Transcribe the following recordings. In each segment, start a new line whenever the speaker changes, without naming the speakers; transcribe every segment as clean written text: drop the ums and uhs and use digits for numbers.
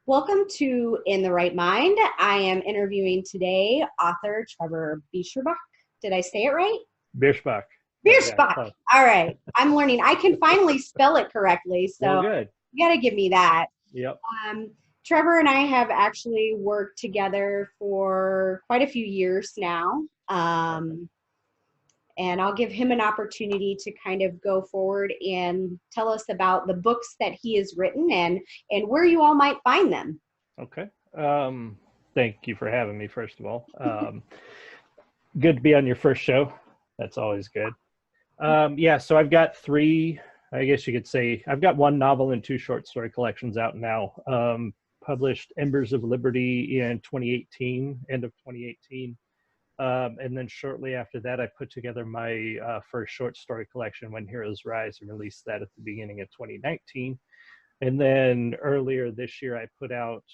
Welcome to In the Right Mind. I am interviewing today author Trever Bierschbach. Did I say it right?
Bierschbach. Yeah,
Bierschbach.
close.
All right. I'm learning. I can finally spell it correctly.
Well,
So
good.
you got to give me that.
Yep.
Um, Trevor and I have actually worked together for quite a few years now. And I'll give him an opportunity to kind of go forward and tell us about the books that he has written and where you all might find them.
Okay. Thank you for having me, first of all. Good to be on your first show. That's always good. Yeah, so I've got three, I guess you could say, I've got one novel and two short story collections out now. Published Embers of Liberty in 2018, end of 2018. And then shortly after that, I put together my first short story collection, When Heroes Rise, and released that at the beginning of 2019. And then earlier this year, I put out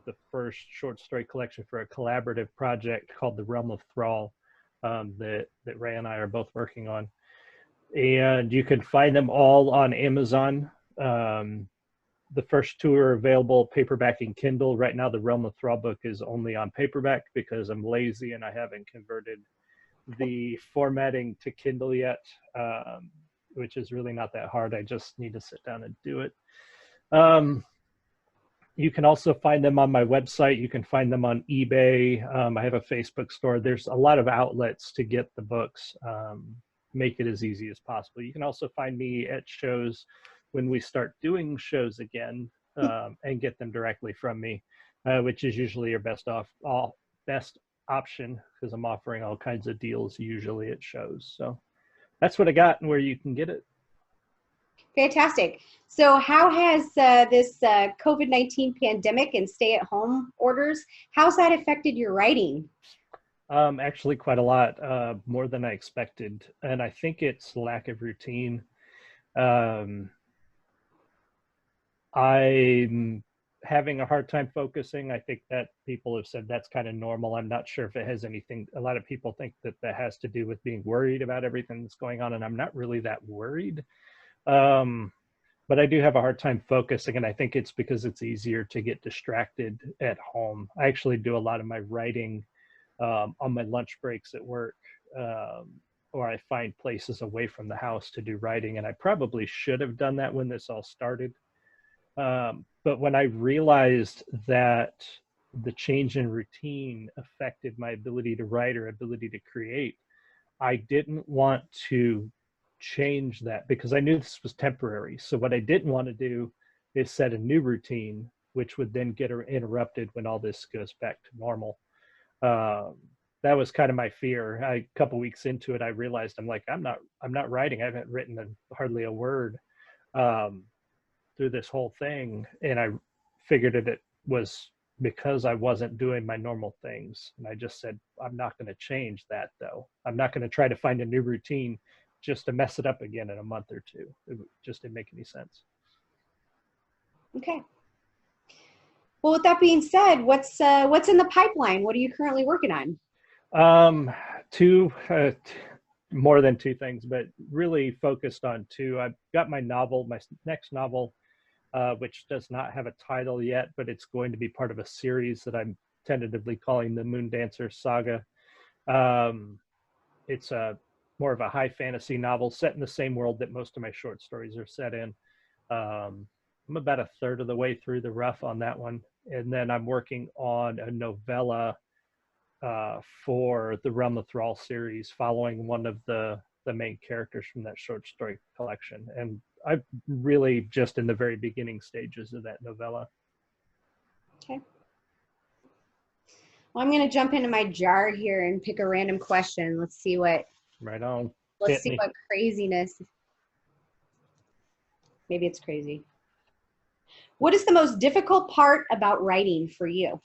the first short story collection for a collaborative project called The Realm of Thrall that Ray and I are both working on. And you can find them all on Amazon. The first two are available paperback and Kindle. Right now, the Realm of Thrall book is only on paperback because I'm lazy and I haven't converted the formatting to Kindle yet, which is really not that hard. I just need to sit down and do it. You can also find them on my website. You can find them on eBay. I have a Facebook store. There's a lot of outlets to get the books. Make it as easy as possible. You can also find me at shows when we start doing shows again, and get them directly from me, which is usually your best option because I'm offering all kinds of deals usually at shows. So that's what I got and where you can get it.
Fantastic. So how has this COVID-19 pandemic and stay-at-home orders, how's that affected your writing?
Actually quite a lot, more than I expected. And I think it's lack of routine. I'm having a hard time focusing. I think that people have said that's kind of normal. I'm not sure if it has anything. A lot of people think that that has to do with being worried about everything that's going on, and I'm not really that worried. But I do have a hard time focusing, and I think it's because it's easier to get distracted at home. I actually do a lot of my writing on my lunch breaks at work, or I find places away from the house to do writing, and I probably should have done that when this all started. But when I realized that the change in routine affected my ability to write or ability to create, I didn't want to change that because I knew this was temporary. So what I didn't want to do is set a new routine, which would then get interrupted when all this goes back to normal. That was kind of my fear. A couple weeks into it, I realized I'm not writing. I haven't written hardly a word through this whole thing, and I figured it was because I wasn't doing my normal things. And I just said, I'm not going to change that though. I'm not going to try to find a new routine just to mess it up again in a month or two. It just didn't make any sense.
Okay. Well, with that being said, what's in the pipeline? What are you currently working on?
Two, more than two things, but really focused on two. I've got my next novel, which does not have a title yet, but it's going to be part of a series that I'm tentatively calling the Moon Dancer Saga. It's more of a high fantasy novel set in the same world that most of my short stories are set in. I'm about a third of the way through the rough on that one. And then I'm working on a novella for the Realm of Thrall series, following one of the main characters from that short story collection. And I'm really just in the very beginning stages of that novella.
Okay. Well, I'm going to jump into my jar here and pick a random question. Let's see what.
Right on.
Let's see what craziness. Maybe it's crazy. What is the most difficult part about writing for you?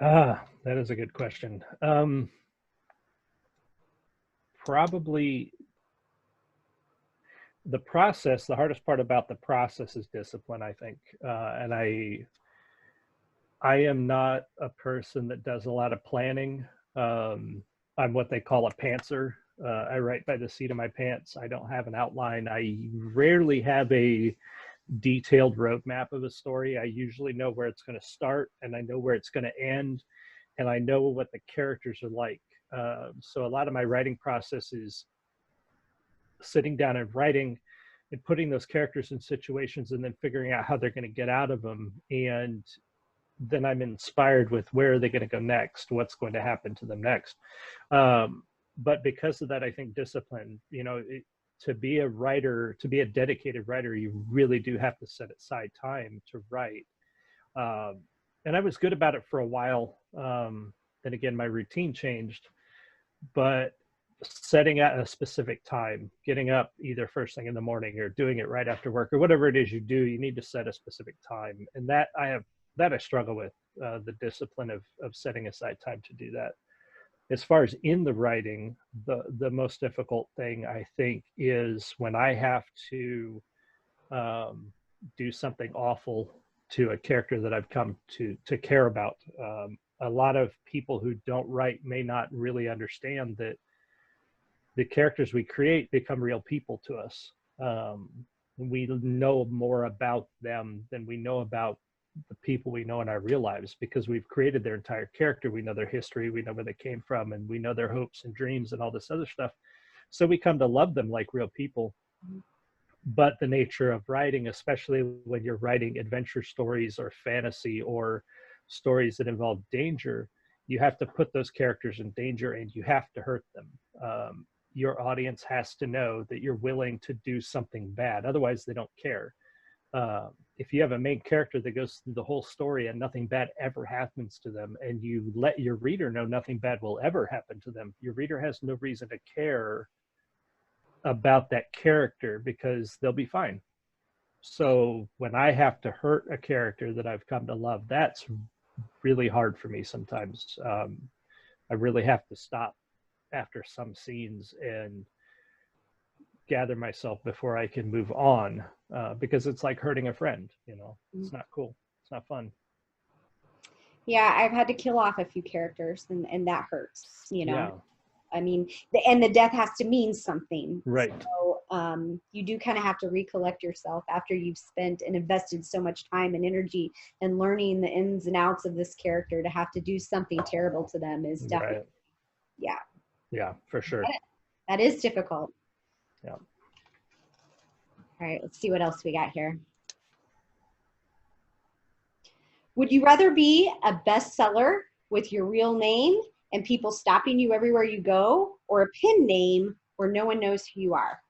That is a good question. Probably the process. The hardest part about the process is discipline, I think. And I am not a person that does a lot of planning. I'm what they call a pantser. I write by the seat of my pants. I don't have an outline. I rarely have a detailed roadmap of a story. I usually know where it's going to start, and I know where it's going to end, and I know what the characters are like. So a lot of my writing process is sitting down and writing and putting those characters in situations and then figuring out how they're going to get out of them. And then I'm inspired with where are they going to go next? What's going to happen to them next? But because of that, I think discipline, to be a writer, to be a dedicated writer, you really do have to set aside time to write. And I was good about it for a while. Then again, my routine changed, but setting at a specific time, getting up either first thing in the morning or doing it right after work or whatever it is you do, you need to set a specific time. And that I struggle with, the discipline of setting aside time to do that. As far as in the writing, the most difficult thing I think is when I have to do something awful to a character that I've come to care about. A lot of people who don't write may not really understand that the characters we create become real people to us. We know more about them than we know about the people we know in our real lives, because we've created their entire character. We know their history, we know where they came from, and we know their hopes and dreams and all this other stuff. So we come to love them like real people. But the nature of writing, especially when you're writing adventure stories or fantasy or stories that involve danger, you have to put those characters in danger and you have to hurt them. Your audience has to know that you're willing to do something bad. Otherwise, they don't care. If you have a main character that goes through the whole story and nothing bad ever happens to them, and you let your reader know nothing bad will ever happen to them, your reader has no reason to care about that character because they'll be fine. So when I have to hurt a character that I've come to love, that's really hard for me sometimes. I really have to stop after some scenes and gather myself before I can move on, because it's like hurting a friend. It's not cool. It's not fun.
Yeah, I've had to kill off a few characters, and that hurts.
Yeah.
I mean, and the death has to mean something.
Right.
So you do kind of have to recollect yourself after you've spent and invested so much time and energy and learning the ins and outs of this character. To have to do something terrible to them is definitely,
Right.
Yeah.
Yeah, for sure.
That is difficult.
Yeah.
All right, let's see what else we got here. Would you rather be a bestseller with your real name and people stopping you everywhere you go, or a pen name where no one knows who you are?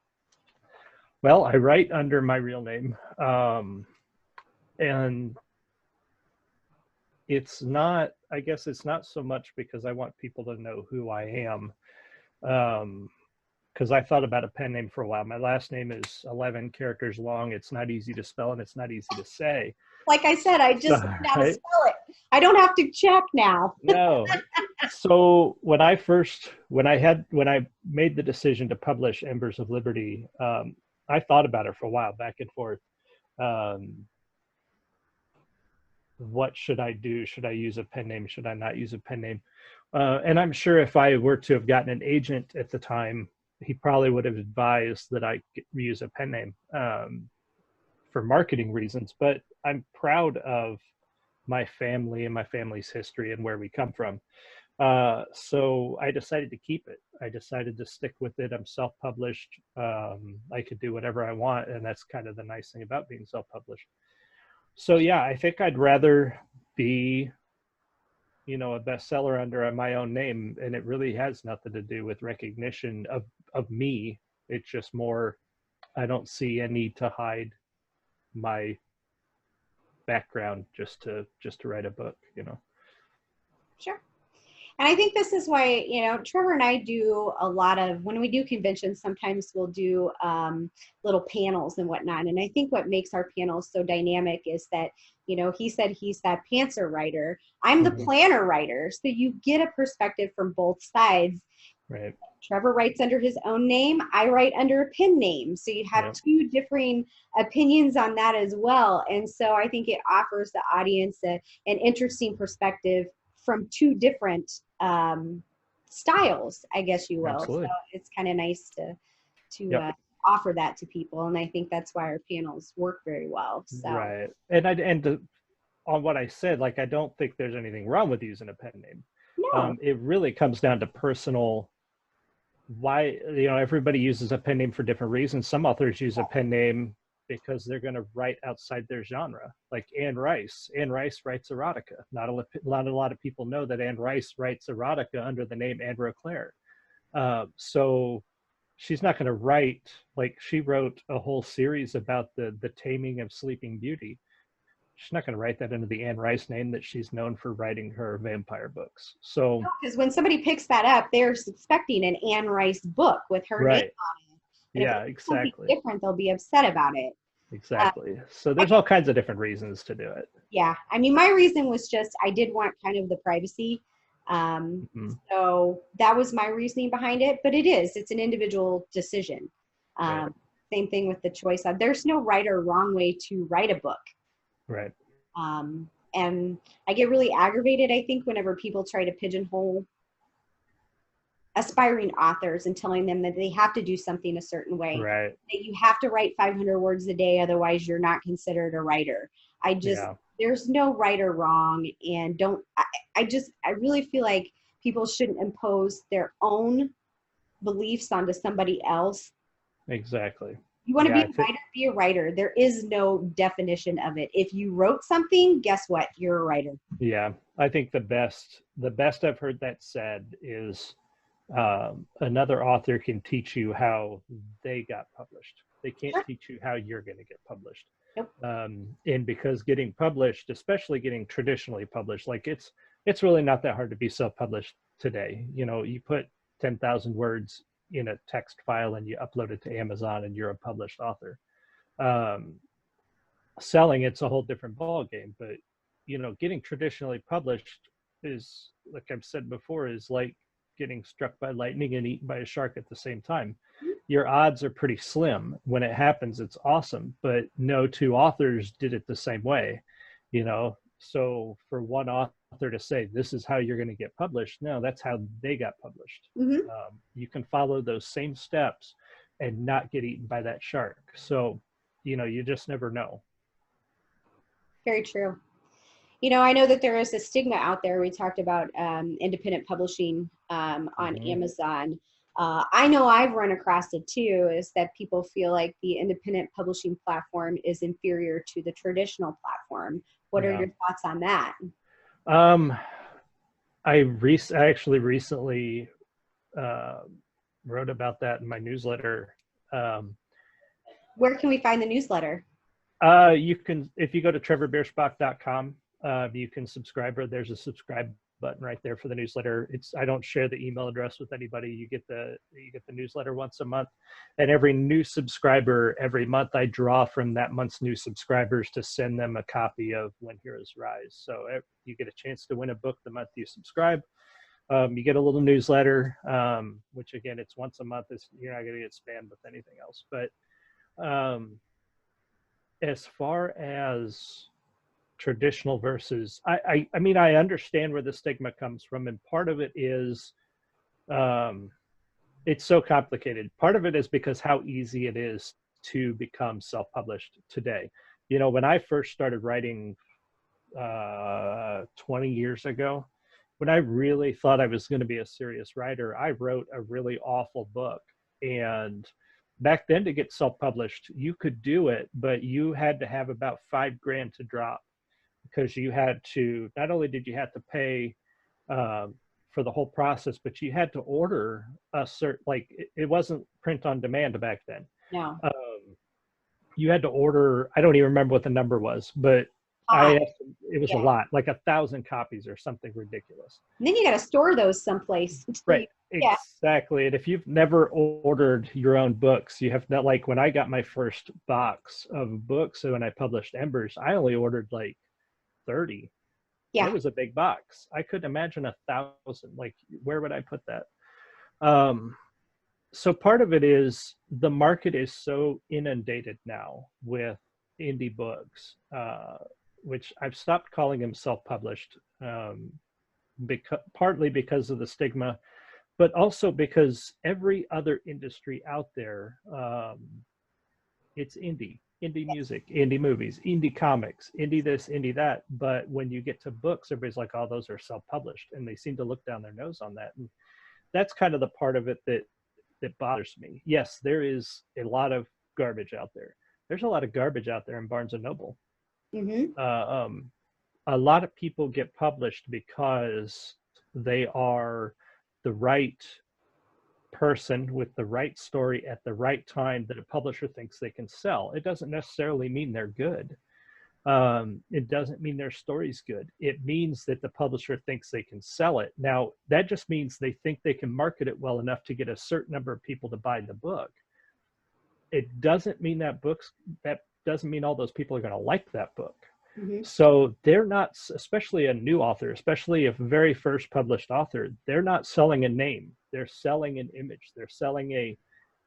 Well, I write under my real name. And I guess it's not so much because I want people to know who I am. Because I thought about a pen name for a while. My last name is 11 characters long. It's not easy to spell and it's not easy to say.
Like I said, I just learned how to spell it. I don't have to check now.
No. So when I made the decision to publish Embers of Liberty, I thought about it for a while, back and forth. What should I do? Should I use a pen name? Should I not use a pen name? And I'm sure if I were to have gotten an agent at the time, he probably would have advised that I use a pen name for marketing reasons. But I'm proud of my family and my family's history and where we come from. So I decided to keep it. I decided to stick with it. I'm self-published. I could do whatever I want. And that's kind of the nice thing about being self-published. So yeah, I think I'd rather be, a bestseller under my own name. And it really has nothing to do with recognition of me. It's just more, I don't see a need to hide my background just to write a book,
Sure. And I think this is why, Trevor and I do a lot of, when we do conventions, sometimes we'll do little panels and whatnot. And I think what makes our panels so dynamic is that, he said he's that pantser writer. I'm the planner writer. So you get a perspective from both sides.
Right.
Trevor writes under his own name. I write under a pen name. So you have two differing opinions on that as well. And so I think it offers the audience an interesting perspective from two different styles, I guess you will.
Absolutely.
So it's kind of nice to offer that to people. And I think that's why our panels work very well. So
Right. And on what I said, like, I don't think there's anything wrong with using a pen name.
no,
It really comes down to personal, why, everybody uses a pen name for different reasons. Some authors use a pen name because they're going to write outside their genre, like Anne Rice. Anne Rice writes erotica. Not a lot of people know that Anne Rice writes erotica under the name Anne Claire. So she's not going to write, like, she wrote a whole series about the taming of Sleeping Beauty. She's not going to write that under the Anne Rice name that she's known for writing her vampire books. So,
because when somebody picks that up, they're expecting an Anne Rice book with her name
right.
on it. And
Yeah,
if it's something
exactly.
different, they'll be upset about it.
Exactly. So there's all kinds of different reasons to do it.
Yeah, I mean, my reason was just I did want kind of the privacy.
Mm-hmm.
So that was my reasoning behind it. But it's an individual decision.
Right.
Same thing with the choice of, there's no right or wrong way to write a book.
Right.
And I get really aggravated, I think, whenever people try to pigeonhole aspiring authors and telling them that they have to do something a certain way.
Right.
That you have to write 500 words a day, otherwise you're not considered a writer. There's no right or wrong, and I really feel like people shouldn't impose their own beliefs onto somebody else.
Exactly.
You want to be a writer, be a writer. There is no definition of it. If you wrote something, guess what? You're a writer.
Yeah. I think the best I've heard that said is, another author can teach you how they got published. They can't teach you how you're going to get published.
Nope.
And because getting published, especially getting traditionally published, like, it's really not that hard to be self-published today. You put 10,000 words in a text file and you upload it to Amazon and you're a published author. Selling, it's a whole different ballgame, but getting traditionally published is, like I've said before, is like getting struck by lightning and eaten by a shark at the same time. Your odds are pretty slim. When it happens, it's awesome, but no two authors did it the same way. So for one author to say this is how you're going to get published, no, that's how they got published.
Mm-hmm.
You can follow those same steps and not get eaten by that shark. So you just never know.
Very true. I know that there is a stigma out there. We talked about independent publishing on Amazon. I know I've run across it too, is that people feel like the independent publishing platform is inferior to the traditional platform. What are your thoughts on that?
I actually recently wrote about that in my newsletter.
Where can we find the newsletter?
You can, if you go to treverbierschbach.com, you can subscribe, or there's a subscribe button right there for the newsletter. I don't share the email address with anybody. You get the newsletter once a month, and every new subscriber every month, I draw from that month's new subscribers to send them a copy of When Heroes Rise. So you get a chance to win a book the month you subscribe. You get a little newsletter, which again, it's once a month. You're not going to get spammed with anything else. But as far as traditional versus, I mean, I understand where the stigma comes from, and part of it is it's so complicated. Part of it is because how easy it is to become self-published today. When I first started writing 20 years ago, when I really thought I was going to be a serious writer, I wrote a really awful book. And back then, to get self-published, you could do it, but you had to have about $5,000 to drop, because you had to, not only did you have to pay for the whole process, but you had to order a certain, like, it wasn't print on demand back then.
No.
You had to order, I don't even remember what the number was, but it was a lot, like 1,000 copies or something ridiculous.
And then you got to store those someplace.
Right. Exactly. And if you've never ordered your own books, you have not, like, when I got my first box of books, so when I published Embers, I only ordered like 30. Yeah. It was a big box. I couldn't imagine 1,000. Like, where would I put that? So part of it is the market is so inundated now with indie books, which I've stopped calling them self-published, partly because of the stigma, but also because every other industry out there, it's indie music, indie movies, indie comics, indie this, indie that. But when you get to books, everybody's like, oh, those are self-published, and they seem to look down their nose on that. And that's kind of the part of it that bothers me. Yes, there is a lot of garbage out there. There's a lot of garbage out there in Barnes and Noble.
Mm-hmm.
A lot of people get published because they are the right person with the right story at the right time that a publisher thinks they can sell. It doesn't necessarily mean they're good. It doesn't mean their story's good. It means that the publisher thinks they can sell it. Now, that just means they think they can market it well enough to get a certain number of people to buy the book. It doesn't mean that doesn't mean all those people are going to like that book.
Mm-hmm.
So they're not, especially a new author, especially a very first published author, they're not selling a name. They're selling an image. They're selling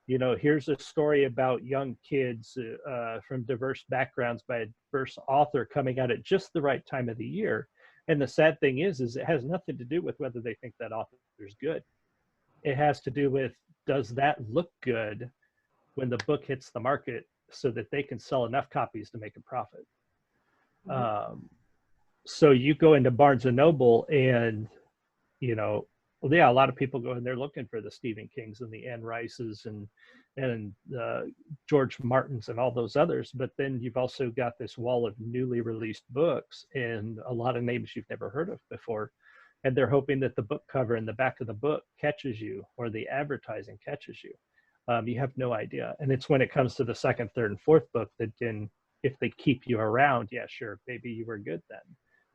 here's a story about young kids from diverse backgrounds by a diverse author coming out at just the right time of the year. And the sad thing is it has nothing to do with whether they think that author is good. It has to do with, does that look good when the book hits the market so that they can sell enough copies to make a profit? So you go into Barnes and Noble and, a lot of people go in there looking for the Stephen Kings and the Anne Rices and George Martins and all those others. But then you've also got this wall of newly released books and a lot of names you've never heard of before. And they're hoping that the book cover in the back of the book catches you, or the advertising catches you. You have no idea. And it's when it comes to the second, third, and fourth book that then, if they keep you around, yeah, sure, maybe you were good then.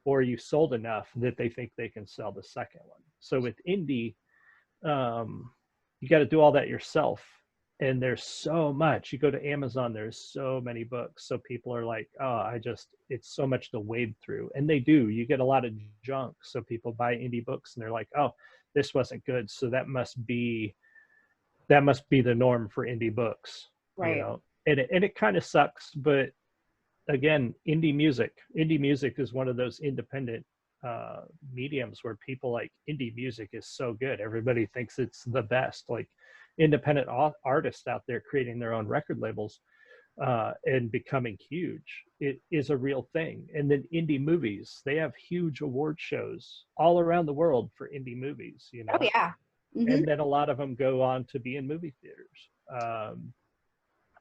Or you sold enough that they think they can sell the second one. So with indie, you got to do all that yourself. And there's so much. You go to Amazon, there's so many books. So people are like, oh, it's so much to wade through. And they do. You get a lot of junk. So people buy indie books and they're like, oh, this wasn't good. So that must be the norm for indie books.
Right.
And it kind of sucks, but again, indie music is one of those independent mediums where people like, indie music is so good. Everybody thinks it's the best. Like independent artists out there creating their own record labels and becoming huge. It is a real thing. And then indie movies, they have huge award shows all around the world for indie movies,
Oh, yeah. Mm-hmm.
And then a lot of them go on to be in movie theaters.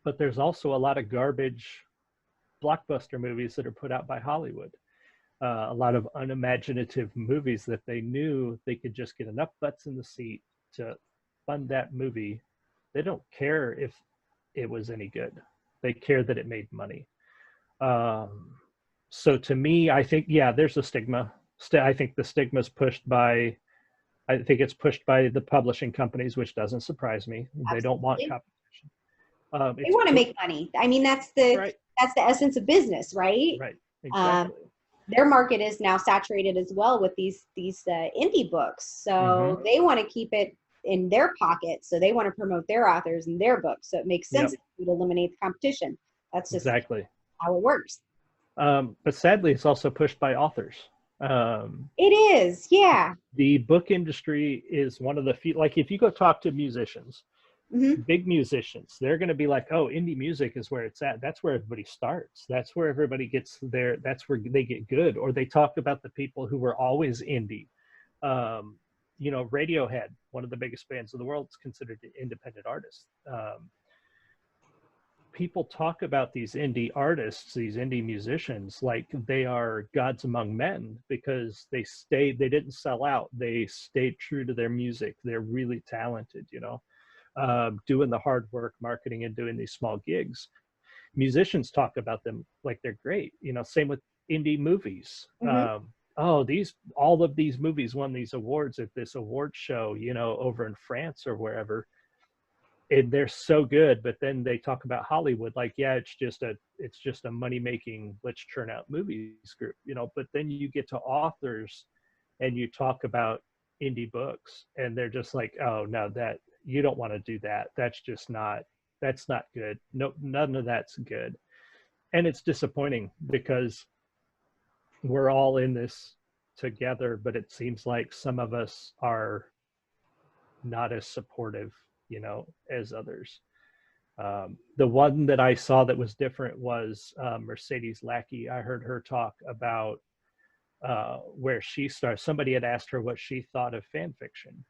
But there's also a lot of garbage blockbuster movies that are put out by Hollywood. A lot of unimaginative movies that they knew they could just get enough butts in the seat to fund that movie. They don't care if it was any good. They care that it made money. So to me, I think, yeah, there's a stigma. I think the stigma is pushed by, I think it's pushed by the publishing companies, which doesn't surprise me.
Absolutely.
They don't want competition.
They want to make money. I mean, that's the essence of business, right?
Right. Exactly.
Their market is now saturated as well with these indie books. So they want to keep it in their pocket. So they want to promote their authors and their books. So it makes sense to eliminate the competition. That's just exactly how it works.
But sadly, it's also pushed by authors.
It is, yeah.
The book industry is one of the few, like if you go talk to musicians, big musicians, they're going to be like, oh, indie music is where it's at. That's where everybody starts. That's where everybody gets there. That's where they get good. Or they talk about the people who were always indie. Radiohead, one of the biggest bands in the world, is considered an independent artist. People talk about these indie artists, these indie musicians, like they are gods among men because they didn't sell out. They stayed true to their music. They're really talented, doing the hard work, marketing and doing these small gigs. Musicians talk about them like they're great, same with indie movies. All of these movies won these awards at this award show, over in France or wherever. And they're so good, but then they talk about Hollywood like, yeah, it's just a money-making, let's churn out movies group, but then you get to authors and you talk about indie books and they're just like, oh no, that you don't want to do that. That's not good. No, none of that's good. And it's disappointing because we're all in this together, but it seems like some of us are not as supportive, as others. The one that I saw that was different was Mercedes Lackey. I heard her talk about where she started. Somebody had asked her what she thought of fan fiction,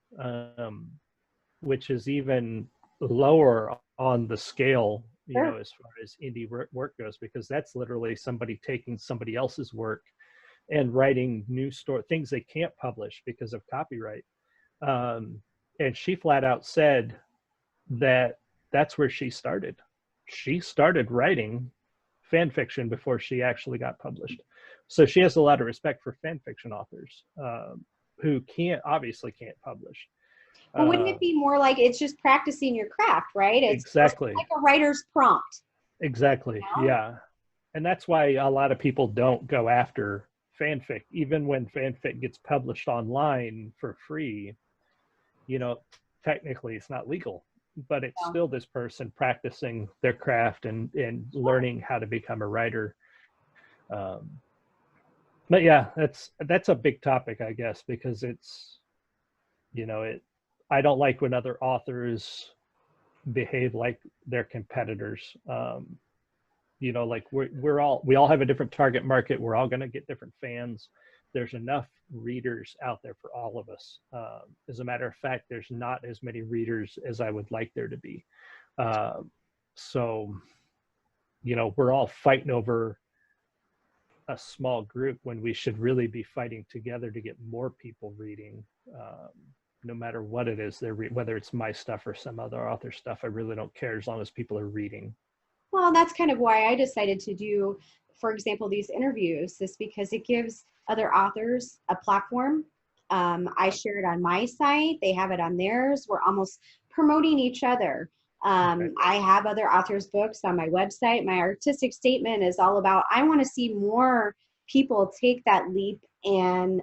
which is even lower on the scale,
Sure.
as far as indie work goes, because that's literally somebody taking somebody else's work and writing new things they can't publish because of copyright. And she flat out said that that's where she started. She started writing fan fiction before she actually got published. So she has a lot of respect for fan fiction authors who obviously can't publish.
Well, wouldn't it be more like it's just practicing your craft, right? It's
Exactly.
like a writer's prompt.
Exactly. Yeah. And that's why a lot of people don't go after fanfic, even when fanfic gets published online for free. Technically it's not legal, but it's still this person practicing their craft and learning how to become a writer. But yeah, that's a big topic, I guess, because it's, I don't like when other authors behave like their competitors. Like we all have a different target market. We're all going to get different fans. There's enough readers out there for all of us. As a matter of fact, there's not as many readers as I would like there to be. So, we're all fighting over a small group when we should really be fighting together to get more people reading. No matter what it is, whether it's my stuff or some other author stuff, I really don't care as long as people are reading.
Well, that's kind of why I decided to do, for example, these interviews, is because it gives other authors a platform. I share it on my site. They have it on theirs. We're almost promoting each other.
Okay.
I have other authors' books on my website. My artistic statement is all about, I want to see more people take that leap and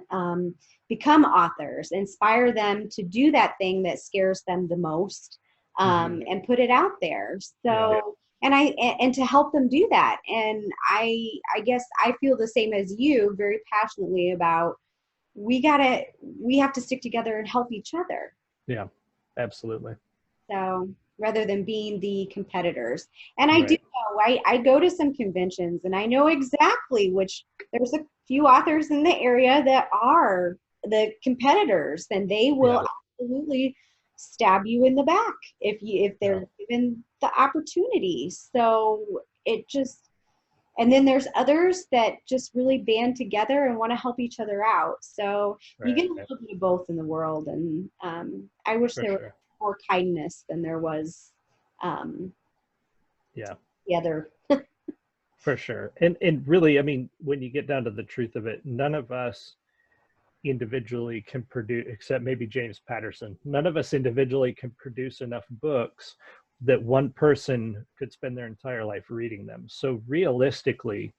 become authors, inspire them to do that thing that scares them the most, and put it out there. So, and to help them do that. And I guess I feel the same as you, very passionately about, we have to stick together and help each other.
Yeah, absolutely.
So rather than being the competitors. And I do know, I go to some conventions and I know exactly there's a few authors in the area that are the competitors, and they will absolutely stab you in the back if they're given the opportunity. So and then there's others that just really band together and want to help each other out. So you get a little bit of both in the world. And I wish there was more kindness than there was the other.
For sure. And really, I mean, when you get down to the truth of it, none of us individually can produce, except maybe James Patterson, none of us individually can produce enough books that one person could spend their entire life reading them. So realistically,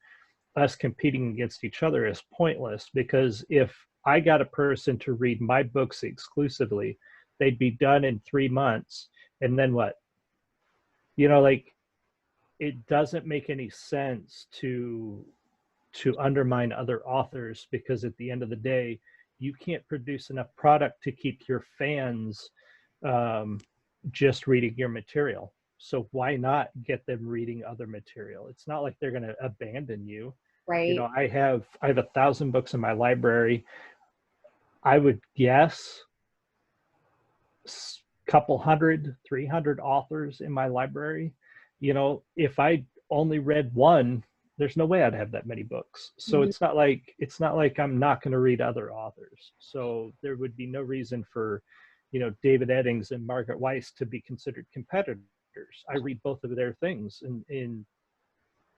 us competing against each other is pointless, because if I got a person to read my books exclusively, they'd be done in 3 months. And then what? It doesn't make any sense to undermine other authors, because at the end of the day, you can't produce enough product to keep your fans just reading your material. So why not get them reading other material? It's not like they're going to abandon you.
Right.
I have 1,000 books in my library. I would guess a couple 300 authors in my library. If I only read one, there's no way I'd have that many books. So it's not like I'm not going to read other authors. So there would be no reason for, David Eddings and Margaret Weiss to be considered competitors. I read both of their things, and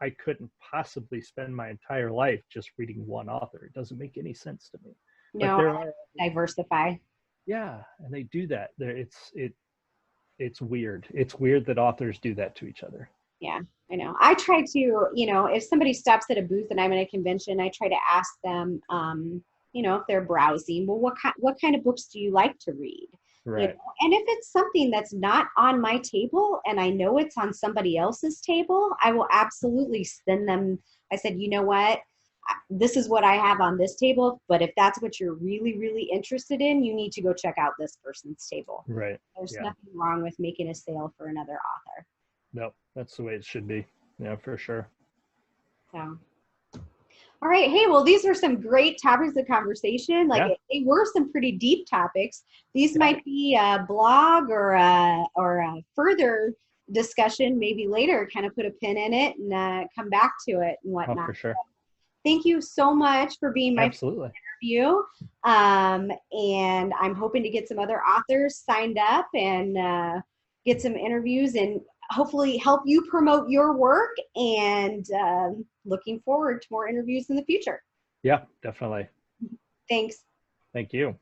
I couldn't possibly spend my entire life just reading one author. It doesn't make any sense to me.
No,
but there are
diversify.
Yeah, and they do that. It's weird. It's weird that authors do that to each other.
Yeah, I know. I try to, if somebody stops at a booth and I'm at a convention, I try to ask them, if they're browsing, well, what kind of books do you like to read?
Right.
And if it's something that's not on my table and I know it's on somebody else's table, I will absolutely send them. I said, you know what? this is what I have on this table, but if that's what you're really, really interested in, you need to go check out this person's table.
Right.
There's
Yeah.
nothing wrong with making a sale for another author.
No, that's the way it should be. Yeah, for sure.
So, all right. Hey, well, these were some great topics of conversation. Like they were some pretty deep topics. These might be a blog or a further discussion maybe later, kind of put a pin in it and come back to it and whatnot.
Oh, for sure.
Thank you so much for being my
Absolutely.
interview. And I'm hoping to get some other authors signed up and get some interviews and hopefully help you promote your work, and looking forward to more interviews in the future.
Yeah, definitely.
Thanks.
Thank you.